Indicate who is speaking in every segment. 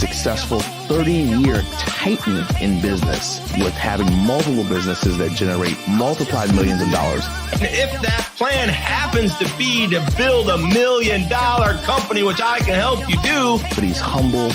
Speaker 1: successful 30-year titan in business with having multiple businesses that generate multiplied millions of dollars.
Speaker 2: And if that plan happens to be to build $1 million company, which I can help you do.
Speaker 1: But he's humble.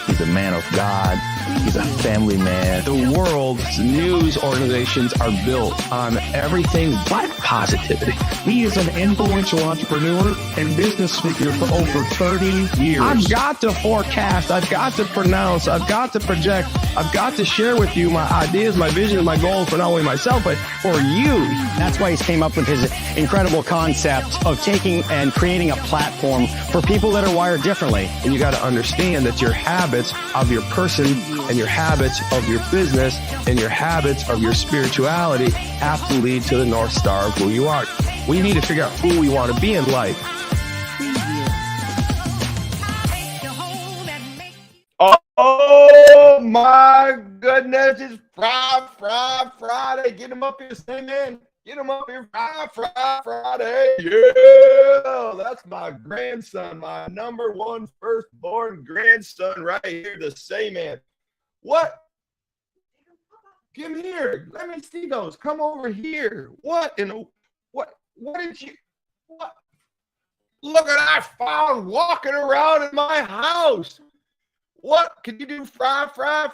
Speaker 1: He's a man of God. He's a family man. The world's news organizations are built on everything but positivity.
Speaker 3: He is an influential entrepreneur and business figure for over 30 years.
Speaker 2: I've got to forecast. I've got to pronounce. I've got to project. I've got to share with you my ideas, my vision, and my goals for not only myself, but for you.
Speaker 4: That's why he's came up with his incredible concept of taking and creating a platform for people that are wired differently.
Speaker 2: And you got to understand that your habits of your person and your habits of your business and your habits of your spirituality have to lead to the North Star of who you are. We need to figure out who we want to be in life. Oh my goodness, it's Friday. Get him up here, singing. Get him up here, Friday. Yeah, that's my grandson, my number one firstborn grandson right here, the same man. What? Give him here. Let me see those. Come over here. What did you, what? Look at I found walking around in my house. What? Can you do Friday?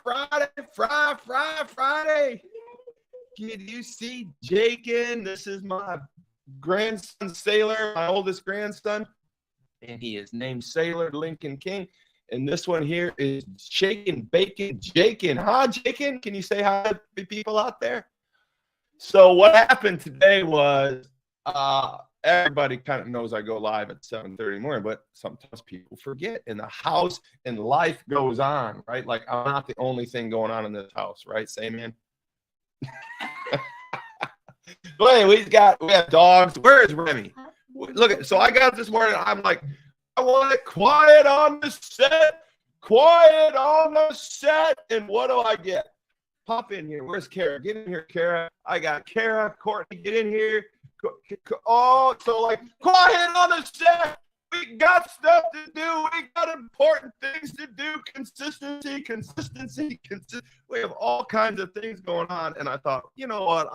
Speaker 2: Can you see Jakin? This is my grandson, Sailor, my oldest grandson. And he is named Sailor Lincoln King. And this one here is Shakin' Bacon Jakin. Huh, Jakin? Can you say hi to the people out there? So what happened today was everybody kind of knows I go live at 7:30 in the morning, but sometimes people forget. And the house and life goes on, right? Like I'm not the only thing going on in this house, right? Say, man. But anyway, we have dogs. Where is Remy? Look, so I got this morning. I'm like, I want it quiet on the set. Quiet on the set. And what do I get? Pop in here. Where's Kara? Get in here, Kara. I got Kara. Courtney, get in here. Oh, so like, quiet on the set. We got stuff to do. We got important things to do. Consistency. We have all kinds of things going on. And I thought, you know what?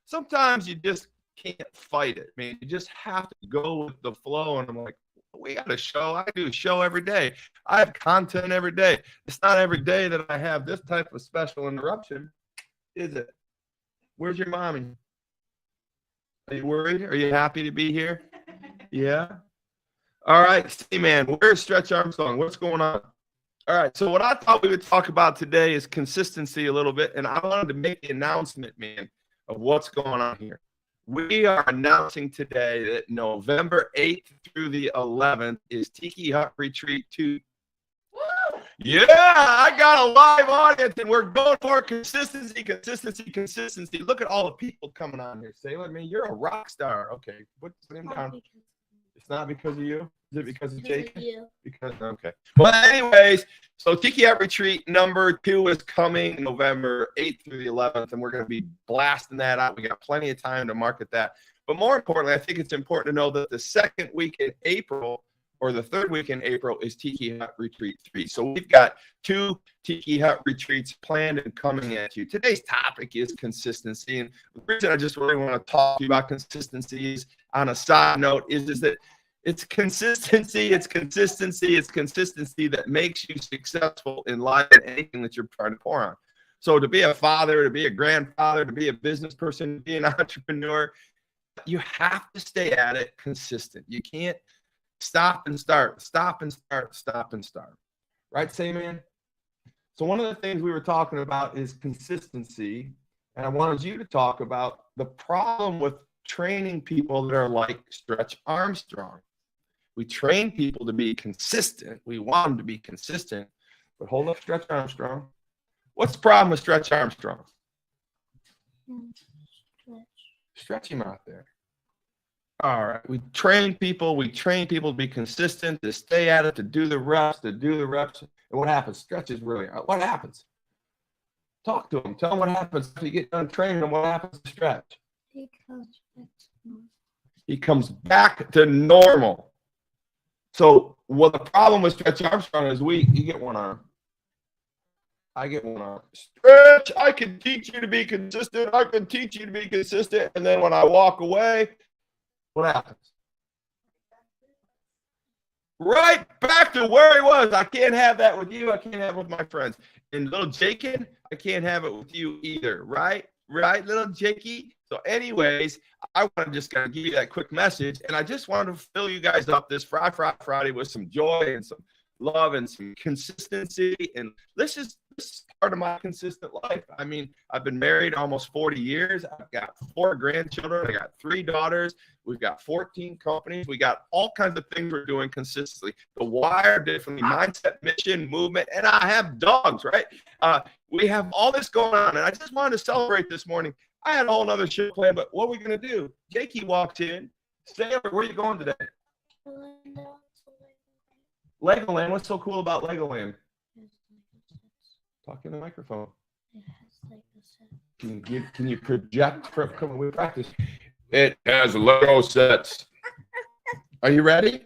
Speaker 2: Sometimes you just can't fight it. I mean, you just have to go with the flow. And I'm like, we got a show. I do a show every day. I have content every day. It's not every day that I have this type of special interruption, is it? Where's your mommy? Are you worried? Are you happy to be here? Yeah. All right, see, man, where's Stretch Armstrong? What's going on? All right, so what I thought we would talk about today is consistency a little bit, and I wanted to make the announcement, man, of what's going on here. We are announcing today that November 8th through the 11th is Tiki Hut Retreat 2. Yeah, I got a live audience, and we're going for consistency. Look at all the people coming on here. Sailor, I mean, you're a rock star. Okay, what's the name down? It's not because of you? Is it because of Jake? Because, okay. Well, anyways, so Tiki Hut Retreat number 2 is coming November 8th through the 11th, and we're going to be blasting that out. We got plenty of time to market that. But more importantly, I think it's important to know that the second week in April, or the third week in April, is Tiki Hut Retreat 3. So we've got 2 Tiki Hut retreats planned and coming at you. Today's topic is consistency. And the reason I just really want to talk to you about consistency is, on a side note, is that it's consistency that makes you successful in life and anything that you're trying to pour on. So to be a father, to be a grandfather, to be a business person, to be an entrepreneur, you have to stay at it consistent. You can't stop and start. Right, say, man? So one of the things we were talking about is consistency, and I wanted you to talk about the problem with training people that are like Stretch Armstrong. We train people to be consistent. We want them to be consistent. But hold up, Stretch Armstrong. What's the problem with Stretch Armstrong? Stretch him out there. All right. We train people to be consistent, to stay at it, to do the reps. And what happens? Stretch is really, what happens? Talk to him. Tell him what happens if you get done training him. What happens to Stretch? He comes back to normal. So, well, the problem with Stretch Armstrong is you get one arm. I get one on. Stretch, I can teach you to be consistent. I can teach you to be consistent. And then when I walk away, what happens? Right back to where he was. I can't have that with you. I can't have it with my friends. And little Jakin, I can't have it with you either. Right? Right, little Jakey? So anyways, I want to just kind of give you that quick message. And I just wanted to fill you guys up this Friday with some joy and some love and some consistency. And this is part of my consistent life. I mean, I've been married almost 40 years. I've got 4 grandchildren. I got 3 daughters. We've got 14 companies. We got all kinds of things we're doing consistently. The wire, differently, mindset, mission, movement, and I have dogs, right? We have all this going on, and I just wanted to celebrate this morning. I had a whole other show planned, but what are we going to do? Jakey walked in. Sailor, where are you going today? Legoland. What's so cool about Legoland? Talk in the microphone.
Speaker 5: It has like a set.
Speaker 2: Can you project from come on, we practice? It has Lego sets. Are you ready?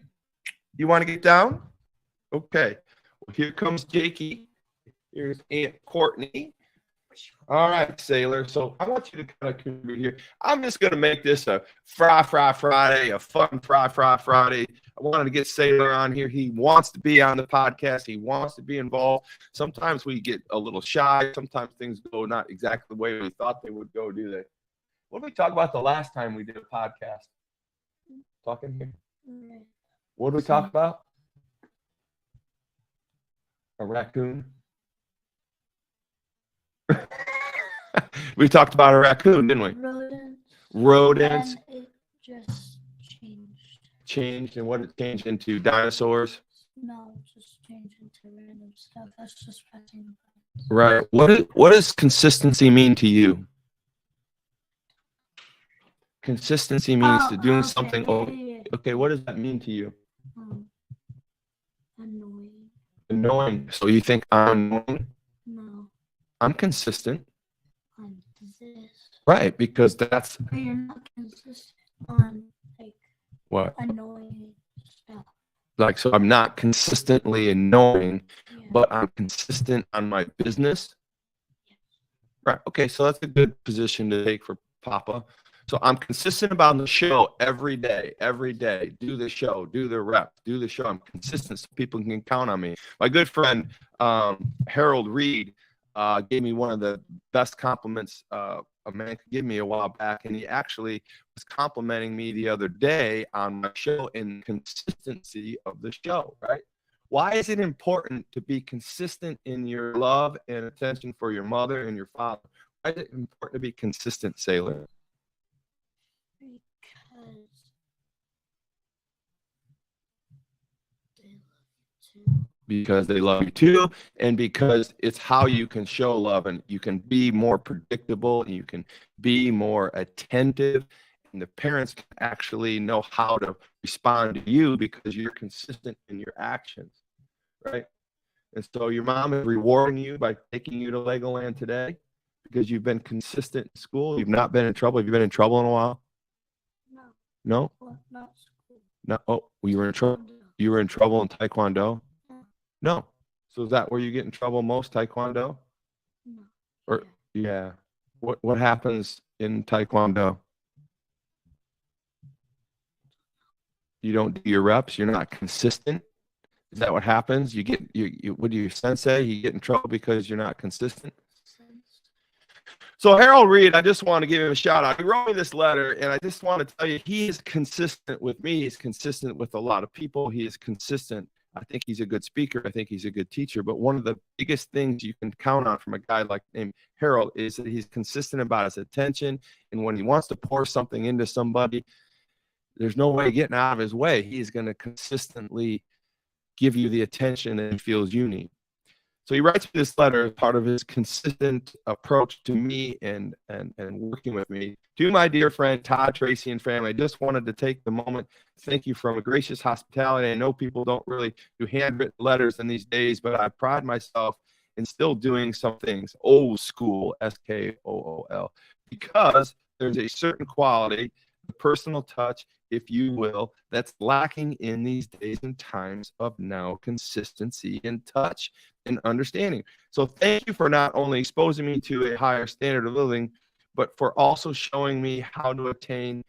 Speaker 2: You want to get down? Okay. Well, here comes Jakey. Here's Aunt Courtney. All right, Sailor. So I want you to kind of contribute here. I'm just going to make this a Friday, a fun Friday. I wanted to get Sailor on here. He wants to be on the podcast. He wants to be involved. Sometimes we get a little shy. Sometimes things go not exactly the way we thought they would go, do they? What did we talk about the last time we did a podcast? Talking here? What did we talk about? A raccoon? We talked about a raccoon, didn't we? Rodents.
Speaker 5: And it just changed.
Speaker 2: Changed, and what it changed into? Dinosaurs?
Speaker 5: No, it just changed into random stuff. That's just pressing.
Speaker 2: Right. What does consistency mean to you? Consistency means to doing something. Okay, what does that mean to you?
Speaker 5: Annoying.
Speaker 2: Annoying. So you think I'm annoying?
Speaker 5: No,
Speaker 2: I'm consistent.
Speaker 5: on this.
Speaker 2: Right, because that's
Speaker 5: But you're not consistent on like
Speaker 2: what?
Speaker 5: annoying stuff.
Speaker 2: Like, so I'm not consistently annoying,
Speaker 5: Yeah.
Speaker 2: but I'm consistent on my business.
Speaker 5: Yes.
Speaker 2: Right. Okay, so that's a good position to take for Papa. So I'm consistent about the show every day. Do the show, do the rep, do the show. I'm consistent so people can count on me. My good friend, Harold Reed, gave me one of the best compliments a man could give me a while back. And he actually was complimenting me the other day on my show and consistency of the show, right? Why is it important to be consistent in your love and attention for your mother and your father? Why is it important to be consistent, Sailor?
Speaker 5: Because they love you too.
Speaker 2: Because they love you too, and because it's how you can show love, and you can be more predictable, and you can be more attentive, and the parents can actually know how to respond to you because you're consistent in your actions, right? And so your mom is rewarding you by taking you to Legoland today because you've been consistent in school. You've not been in trouble. Have you been in trouble in a while?
Speaker 5: No,
Speaker 2: No?
Speaker 5: well, not school.
Speaker 2: No. Oh, you were in trouble. You were in trouble in Taekwondo? No. So is that where you get in trouble most, Taekwondo?
Speaker 5: No.
Speaker 2: Or yeah. What happens in Taekwondo? You don't do your reps. You're not consistent. Is that what happens? You get you what do your sensei? You get in trouble because you're not consistent. So Harold Reed, I just want to give him a shout out. He wrote me this letter, and I just want to tell you, he is consistent with me. He's consistent with a lot of people. He is consistent. I think he's a good speaker. I think he's a good teacher. But one of the biggest things you can count on from a guy like named Harold is that he's consistent about his attention. And when he wants to pour something into somebody, there's no way getting out of his way. He is going to consistently give you the attention that he feels you need. So he writes me this letter as part of his consistent approach to me and working with me. To my dear friend, Todd, Tracy, and family, I just wanted to take the moment to thank you for a gracious hospitality. I know people don't really do handwritten letters in these days, but I pride myself in still doing some things old school, SKOOL, because there's a certain quality personal touch, if you will, that's lacking in these days and times of now, consistency and touch and understanding. So thank you for not only exposing me to a higher standard of living, but for also showing me how to attain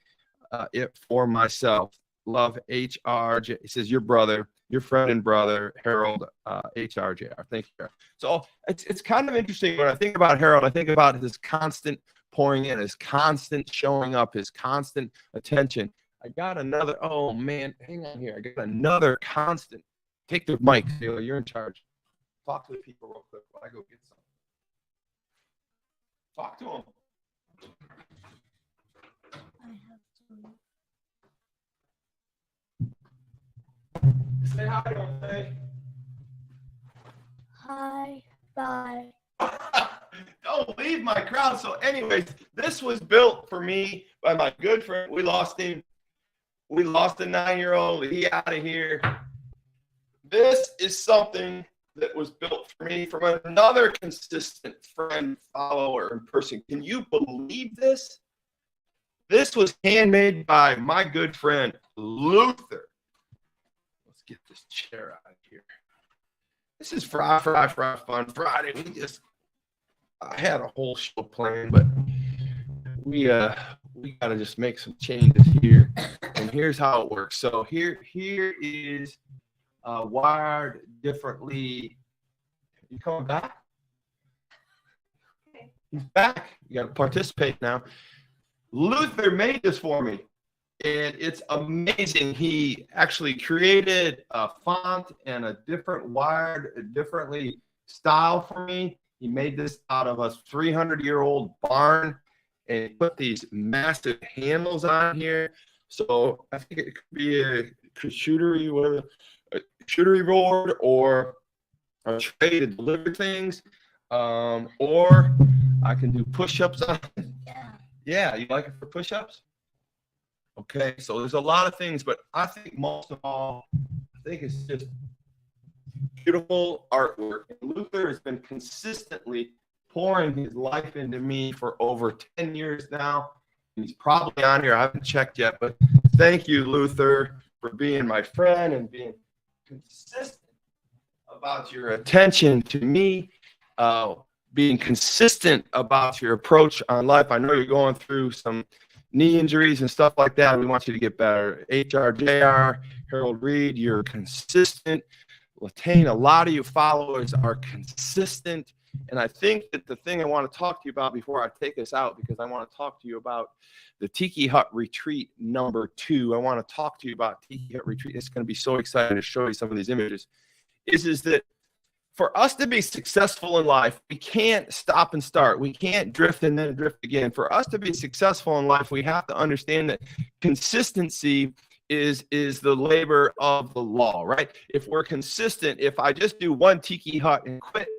Speaker 2: it for myself. Love HRJ. He says, your brother, your friend and brother, Harold HRJR. Thank you. So it's kind of interesting when I think about Harold. I think about his constant pouring in, his constant showing up, his constant attention. I got another, oh man, hang on here. I got another constant. Take the mic, Taylor. You're in charge. Talk to the people real quick while I go get some. Talk to them.
Speaker 5: I have to.
Speaker 2: Say hi to them, hey.
Speaker 5: Hi. Bye.
Speaker 2: Don't leave my crowd. So anyways, this was built for me by my good friend. We lost him. We lost a 9-year-old. He out of here. This is something that was built for me from another consistent friend, follower, and person. Can you believe this? This was handmade by my good friend, Luther. Let's get this chair out of here. This is Fun Friday. I had a whole show planned, but we got to just make some changes here. And here's how it works. So here is wired differently. You coming back? He's back. You got to participate now. Luther made this for me, and it's amazing. He actually created a font and a different wired differently style for me. He made this out of a 300-year-old barn and put these massive handles on here. So I think it could be a charcuterie, whatever, a charcuterie board or a tray to deliver things, or I can do push-ups on it. Yeah, you like it for push-ups? Okay, so there's a lot of things, but I think most of all, I think it's just beautiful artwork. And Luther has been consistently pouring his life into me for over 10 years now. He's probably on here. I haven't checked yet, but thank you, Luther, for being my friend and being consistent about your attention to me, being consistent about your approach on life. I know you're going through some knee injuries and stuff like that. We want you to get better. HRJR, Harold Reed, you're consistent. Latane, a lot of you followers are consistent. And I think that the thing I want to talk to you about before I take us out, because I want to talk to you about the Tiki Hut Retreat #2. I want to talk to you about Tiki Hut Retreat. It's going to be so exciting to show you some of these images. Is that for us to be successful in life, we can't stop and start. We can't drift and then drift again. For us to be successful in life, we have to understand that consistency is the labor of the law, right? If we're consistent, if I just do one Tiki Hut and quit,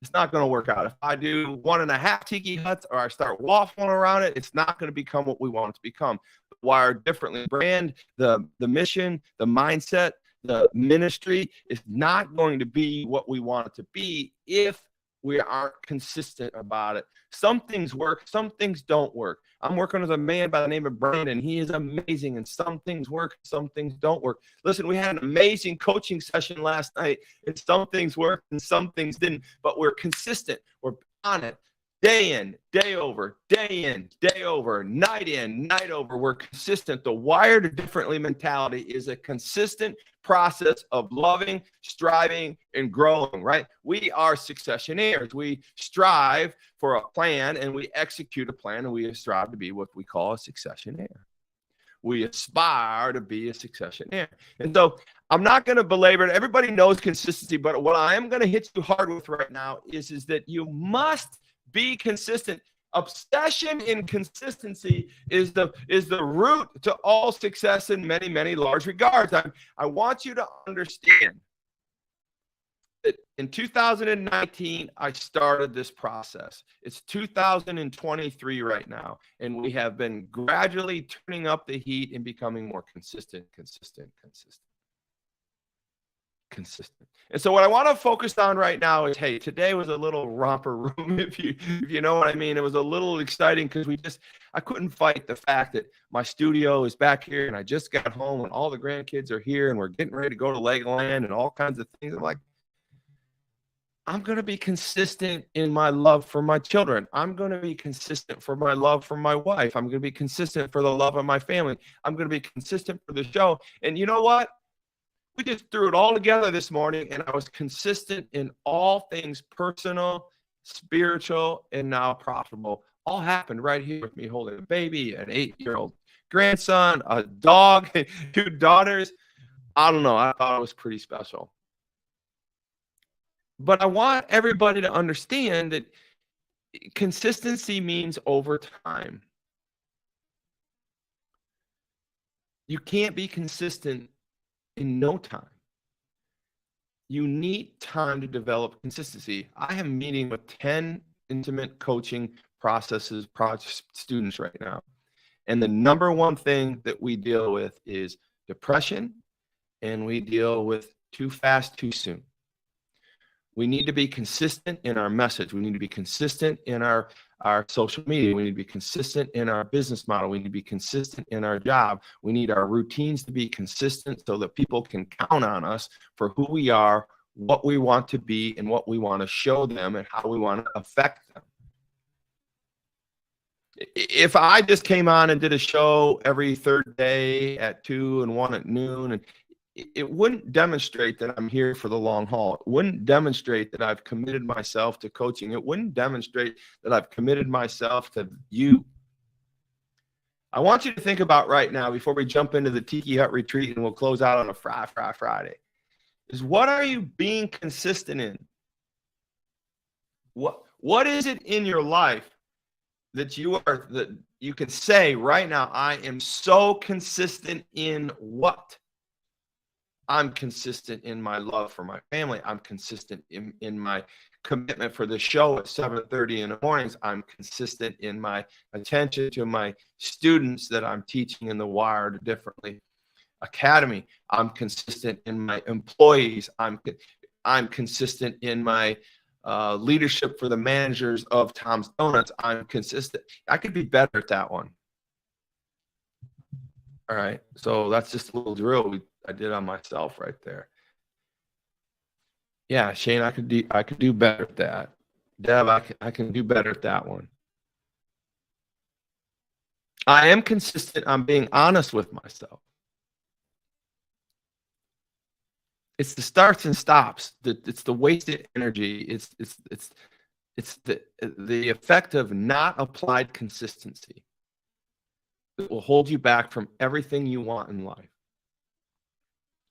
Speaker 2: it's not going to work out. If I do 1.5 Tiki Huts or I start waffling around it, it's not going to become what we want it to become. Wired differently brand, the mission, the mindset, the ministry is not going to be what we want it to be if we aren't consistent about it. Some things work, some things don't work. I'm working with a man by the name of Brandon. He is amazing, and some things work, some things don't work. Listen, we had an amazing coaching session last night, and some things worked and some things didn't, but we're consistent. We're on it. Day in, day over, day in, day over, night in, night over. We're consistent. The wired differently mentality is a consistent process of loving, striving, and growing, right? We are successionaires. We strive for a plan and we execute a plan, and we strive to be what we call a successionaire. We aspire to be a successionaire. And so I'm not going to belabor it. Everybody knows consistency, but what I am going to hit you hard with right now is that you must be consistent. Obsession in consistency is the root to all success in many, many large regards. I want you to understand that in 2019, I started this process. It's 2023 right now, and we have been gradually turning up the heat and becoming more consistent. consistent. And so what I want to focus on right now is, hey, today was a little romper room, if you know what I mean. It was a little exciting because I couldn't fight the fact that my studio is back here and I just got home and all the grandkids are here and we're getting ready to go to Legoland and all kinds of things. I'm like, I'm going to be consistent in my love for my children. I'm going to be consistent for my love for my wife. I'm going to be consistent for the love of my family. I'm going to be consistent for the show. And you know what? We just threw it all together this morning, and I was consistent in all things personal, spiritual, and now profitable. All happened right here with me holding a baby, an 8-year-old grandson, a dog, 2 daughters. I don't know. I thought it was pretty special. But I want everybody to understand that consistency means over time. You can't be consistent in no time. You need time to develop consistency. I am meeting with 10 intimate coaching processes, students right now. And the number one thing that we deal with is depression, and we deal with too fast, too soon. We need to be consistent in our message. We need to be consistent in our social media. We need to be consistent in our business model. We need to be consistent in our job. We need our routines to be consistent so that people can count on us for who we are, what we want to be, and what we want to show them and how we want to affect them. If I just came on and did a show every third day at 2 and 1 at noon, and it wouldn't demonstrate that I'm here for the long haul. It wouldn't demonstrate that I've committed myself to coaching. It wouldn't demonstrate that I've committed myself to you. I want you to think about right now, before we jump into the Tiki Hut retreat and we'll close out on a Friday, is what are you being consistent in? What is it in your life that you can say right now, I am so consistent in what? I'm consistent in my love for my family. I'm consistent in my commitment for the show at 7:30 in the mornings. I'm consistent in my attention to my students that I'm teaching in the Wired Differently Academy. I'm consistent in my employees. I'm consistent in my leadership for the managers of Tom's Donuts. I'm consistent. I could be better at that one. All right. So that's just a little drill I did on myself right there. Yeah, Shane, I could do better at that. Deb, I can do better at that one. I am consistent on being honest with myself. It's the starts and stops. It's the wasted energy. It's the effect of not applied consistency that will hold you back from everything you want in life.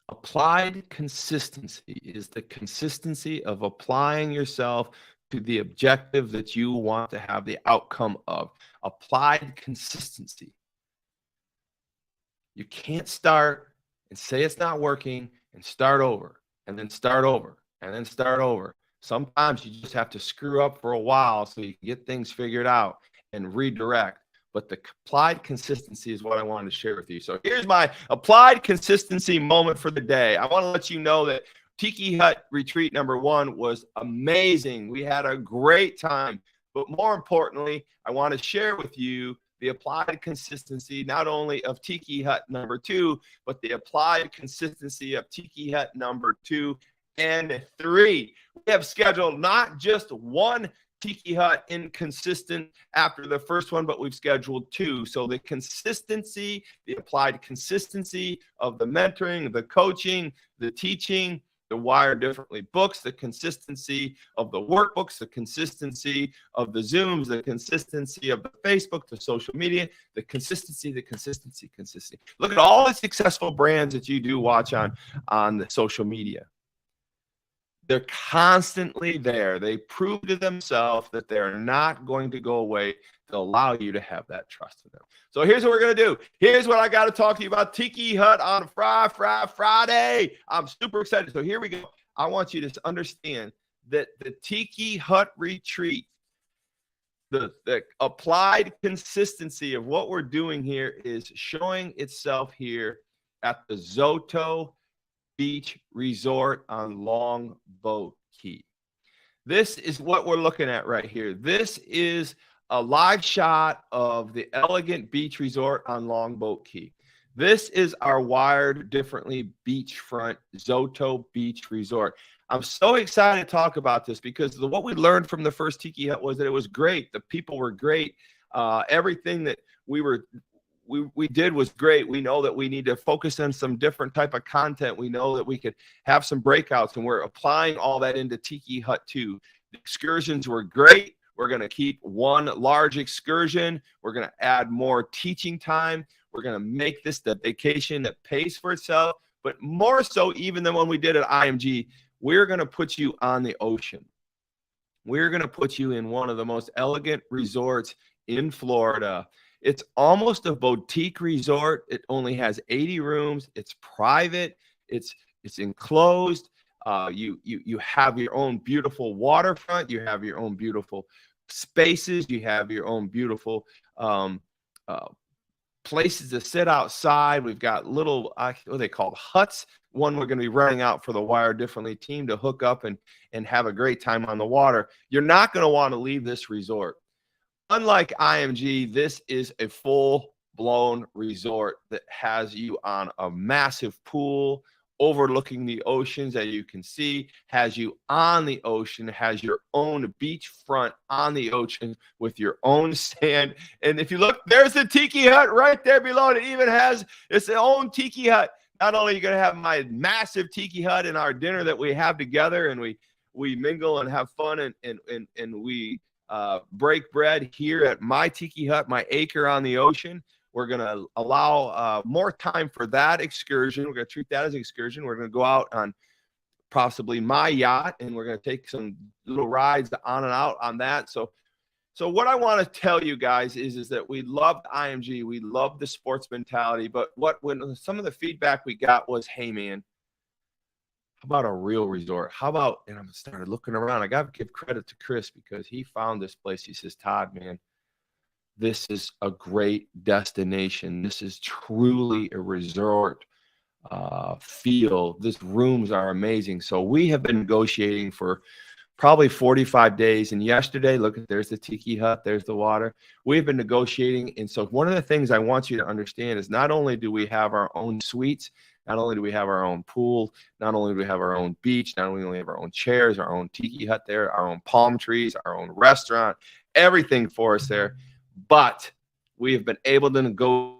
Speaker 2: Applied consistency is the consistency of applying yourself to the objective that you want to have the outcome of. Applied consistency. You can't start and say it's not working and start over and then start over and then start over. Sometimes you just have to screw up for a while so you can get things figured out and redirect. But the applied consistency is what I wanted to share with you. So here's my applied consistency moment for the day. I want to let you know that Tiki Hut retreat number 1 was amazing. We had a great time. But more importantly, I want to share with you the applied consistency, not only of Tiki Hut number 2, but the applied consistency of Tiki Hut number 2 and 3. We have scheduled not just one Tiki Hut inconsistent after the first one, but we've scheduled 2. So the consistency, the applied consistency of the mentoring, the coaching, the teaching, the Wired Differently books, the consistency of the workbooks, the consistency of the Zooms, the consistency of the Facebook, the social media, the consistency. Look at all the successful brands that you do watch on the social media. They're constantly there. They prove to themselves that they're not going to go away to allow you to have that trust in them. So here's what we're going to do. Here's what I got to talk to you about. Tiki Hut on Friday. I'm super excited. So here we go. I want you to understand that the Tiki Hut retreat, the applied consistency of what we're doing here is showing itself here at the Zoto Beach Resort on Longboat Key. This is what we're looking at right here. This is a live shot of the elegant beach resort on Longboat Key. This is our wired differently beachfront Zoto Beach Resort. I'm so excited to talk about this because what we learned from the first Tiki Hut was that it was great. The people were great. Everything that we did was great. We know that we need to focus on some different type of content. We know that we could have some breakouts, and we're applying all that into Tiki Hut 2. The excursions were great. We're going to keep one large excursion. We're going to add more teaching time. We're going to make this the vacation that pays for itself. But more so even than when we did at IMG, we're going to put you on the ocean. We're going to put you in one of the most elegant resorts in Florida. It's almost a boutique resort. It only has 80 rooms. It's private. It's enclosed. You have your own beautiful waterfront. You have your own beautiful spaces. You have your own beautiful places to sit outside. We've got little, what are they called, huts. One we're going to be running out for the Wire Differently team to hook up and have a great time on the water. You're not going to want to leave this resort. Unlike IMG, this is a full-blown resort that has you on a massive pool overlooking the oceans that you can see, has you on the ocean, has your own beachfront on the ocean with your own sand. And if you look, there's the Tiki Hut right there below. It even has its own Tiki Hut. Not only are you going to have my massive Tiki Hut in our dinner that we have together, and we mingle and have fun, and we break bread here at my Tiki Hut, my acre on the ocean. We're going to allow more time for that excursion. We're going to treat that as an excursion. We're going to go out on possibly my yacht, and we're going to take some little rides on and out on that. So what I want to tell you guys is that we loved IMG. We loved the sports mentality. But when some of the feedback we got was, hey, man, how about a real resort? How about, and I started looking around. I got to give credit to Chris because he found this place. He says, Todd, man, this is a great destination. This is truly a resort feel. These rooms are amazing. So we have been negotiating for probably 45 days. And yesterday, look, there's the Tiki Hut, there's the water. We've been negotiating. And so one of the things I want you to understand is not only do we have our own suites, not only do we have our own pool, not only do we have our own beach, not only do we have our own chairs, our own Tiki Hut there, our own palm trees, our own restaurant, everything for us there. But we have been able to go.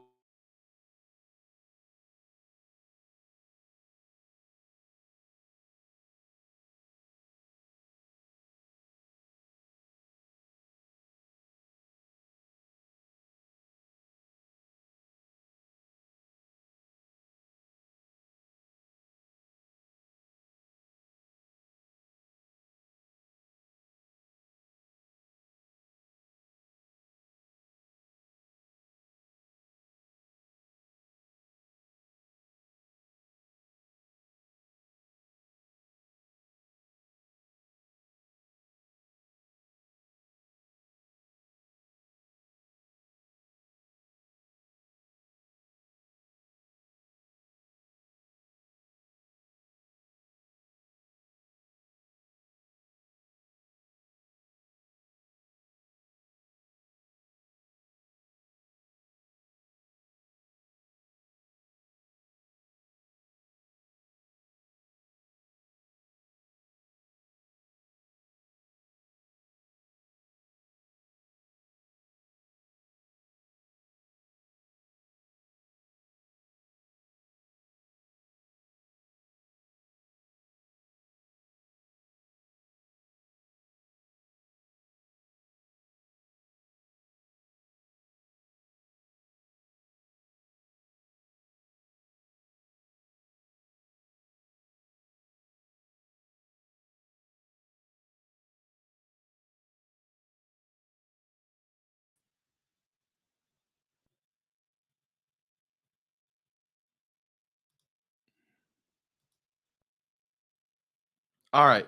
Speaker 2: All right.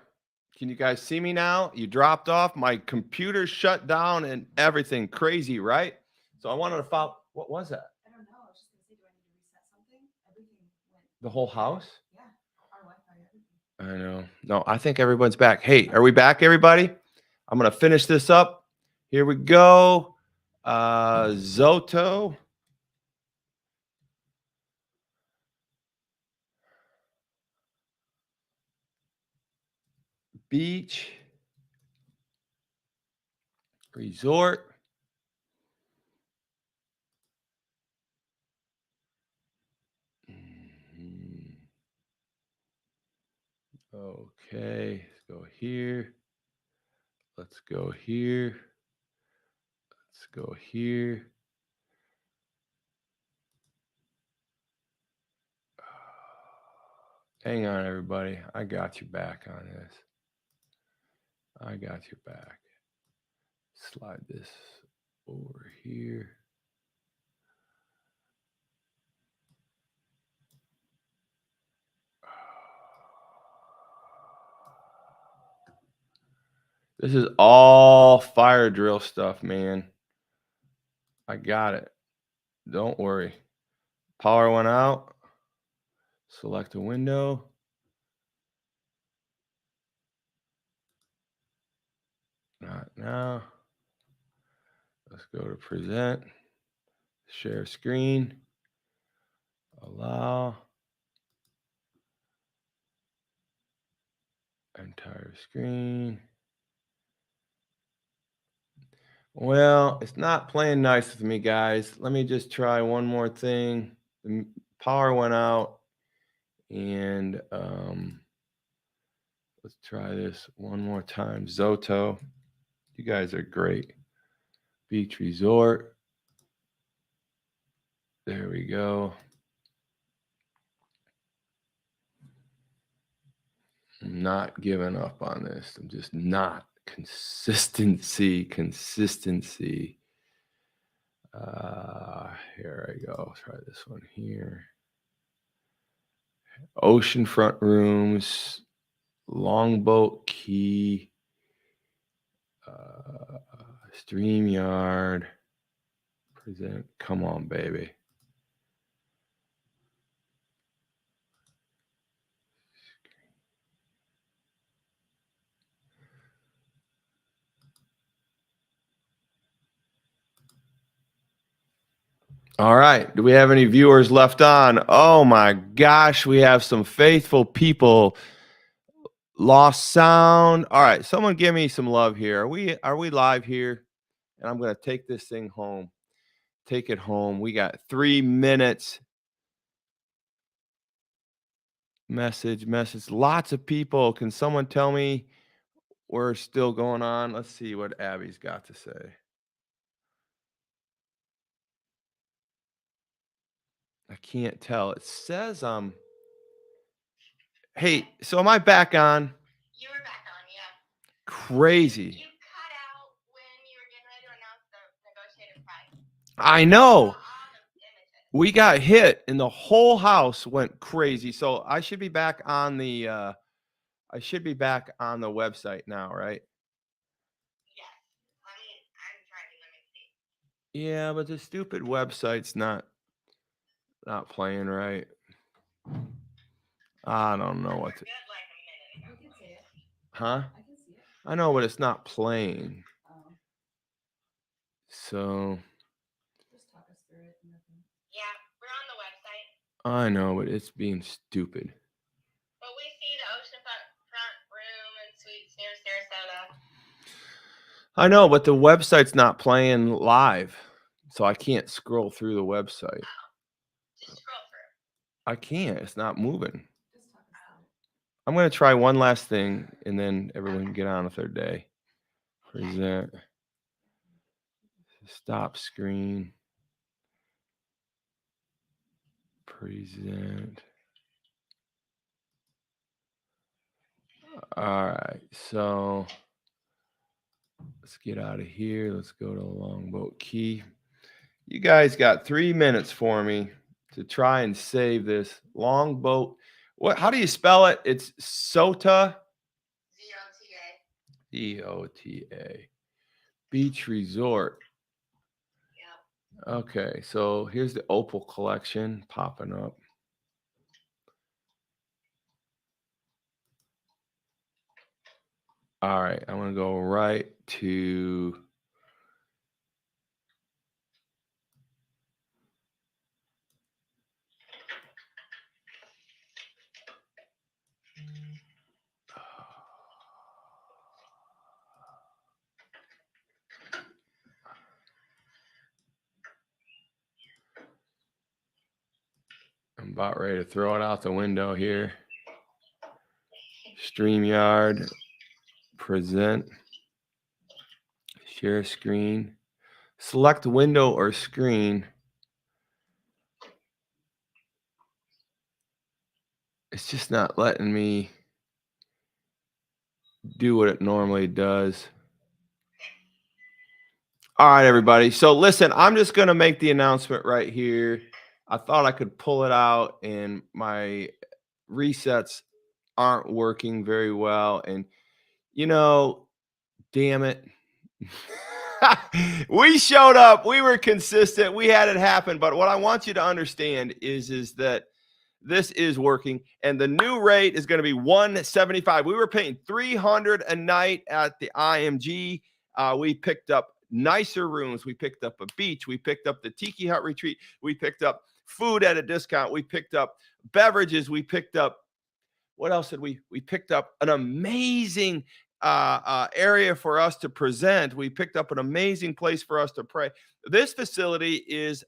Speaker 2: Can you guys see me now? You dropped off. My computer shut down and everything. Crazy, right? So I wanted to follow. What was that?
Speaker 6: I don't know. I was just gonna say, do I need to reset something? Everything went.
Speaker 2: The whole house?
Speaker 6: Yeah.
Speaker 2: I know. No, I think everyone's back. Hey, are we back, everybody? I'm going to finish this up. Here we go. Zoto. Beach. Resort. Okay, let's go here. Let's go here. Let's go here. Hang on, everybody. I got you back on this. I got you back. Slide this over here. This is all fire drill stuff, man. I got it. Don't worry. Power went out. Select a window. Not now. Let's go to present. Share screen. Allow. Entire screen. Well, it's not playing nice with me, guys. Let me just try one more thing. The power went out, and let's try this one more time. Zoto, you guys are great. Beach Resort. There we go. I'm not giving up on this. I'm just not. Consistency. Here I go. Try this one here. Oceanfront rooms, longboat key, StreamYard, present. Come on, baby. All right. Do we have any viewers left on? Oh my gosh, we have some faithful people. Lost sound. All right, someone give me some love here. Are we live here? And I'm going to take this thing home. Take it home. We got 3 minutes. Message. Lots of people. Can someone tell me we're still going on? Let's see what Abby's got to say. I can't tell. It says hey, so am I back on?
Speaker 6: You were back on, yeah.
Speaker 2: Crazy.
Speaker 6: You cut out when you were getting ready to announce the negotiated price.
Speaker 2: I know.
Speaker 6: All the images.
Speaker 2: We got hit and the whole house went crazy. So I should be back on the website now, right?
Speaker 6: Yes. I'm driving. Let me see.
Speaker 2: Yeah, but the stupid website's not playing right. I don't know what to.
Speaker 6: Good like a minute ago.
Speaker 7: You can see it.
Speaker 2: Huh?
Speaker 7: I can see it.
Speaker 2: I know, but it's not playing.
Speaker 7: Oh,
Speaker 2: So
Speaker 7: just talk us through it. And nothing.
Speaker 6: Yeah, we're on the website.
Speaker 2: I know, but it's being stupid.
Speaker 6: But we see the oceanfront room and suites near Sarasota.
Speaker 2: I know, but the website's not playing live, so I can't scroll through the website.
Speaker 6: Just scroll through.
Speaker 2: I can't. It's not moving.
Speaker 7: Just talk us through it.
Speaker 2: I'm going to try one last thing, and then everyone can get on with their day. Present. Stop screen. Present. All right. So let's get out of here. Let's go to Longboat Key. You guys got 3 minutes for me to try and save this Longboat. How do you spell it? It's Sota.
Speaker 6: ZOTA.
Speaker 2: DOTA. Beach Resort.
Speaker 6: Yep.
Speaker 2: Okay, so here's the Opal collection popping up. All right, I'm going to go right to I'm about ready to throw it out the window here. StreamYard, present, share screen, select window or screen. It's just not letting me do what it normally does. All right, everybody. So listen, I'm just going to make the announcement right here. I thought I could pull it out, and my resets aren't working very well. And, damn it. We showed up. We were consistent. We had it happen. But what I want you to understand is that this is working, and the new rate is going to be $175. We were paying $300 a night at the IMG. We picked up nicer rooms. We picked up a beach. We picked up the Tiki Hut retreat. We picked up food at a discount. We picked up beverages. We picked up, what else did we picked up an amazing area for us to present. We picked up an amazing place for us to pray. This facility is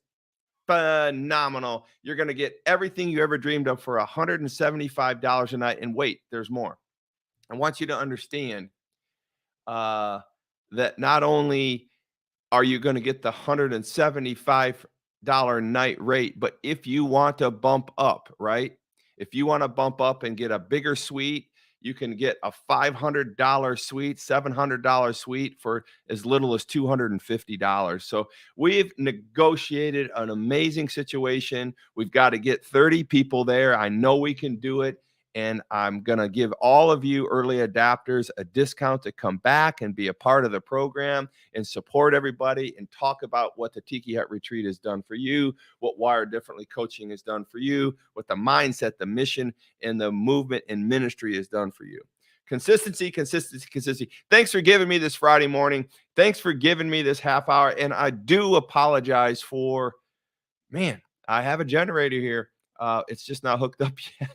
Speaker 2: phenomenal. You're going to get everything you ever dreamed of for $175 a night. And wait, there's more. I want you to understand that not only are you going to get the $175 night rate, but if you want to bump up, right? If you want to bump up and get a bigger suite, you can get a $500 suite, $700 suite for as little as $250. So we've negotiated an amazing situation. We've got to get 30 people there. I know we can do it. And I'm going to give all of you early adapters a discount to come back and be a part of the program and support everybody and talk about what the Tiki Hut Retreat has done for you, what Wire Differently Coaching has done for you, what the mindset, the mission, and the movement and ministry has done for you. Consistency, consistency, consistency. Thanks for giving me this Friday morning. Thanks for giving me this half hour. And I do apologize for, man, I have a generator here. It's just not hooked up yet.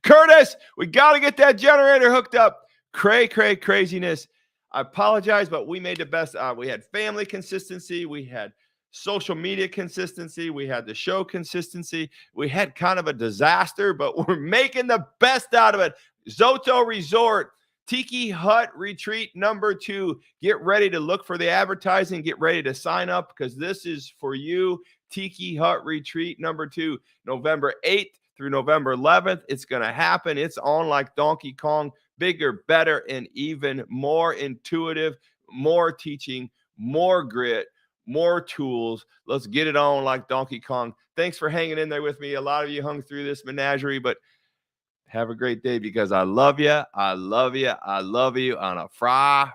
Speaker 2: Curtis, we got to get that generator hooked up. Craziness. I apologize, but we made the best. We had family consistency. We had social media consistency. We had the show consistency. We had kind of a disaster, but we're making the best out of it. Zoto Resort, Tiki Hut Retreat number 2. Get ready to look for the advertising. Get ready to sign up because this is for you. Tiki Hut Retreat number 2, November 8th. Through November 11th, it's going to happen. It's on like Donkey Kong, bigger, better, and even more intuitive, more teaching, more grit, more tools. Let's get it on like Donkey Kong. Thanks for hanging in there with me. A lot of you hung through this menagerie, but have a great day because I love you. I love you. I love you on a fry.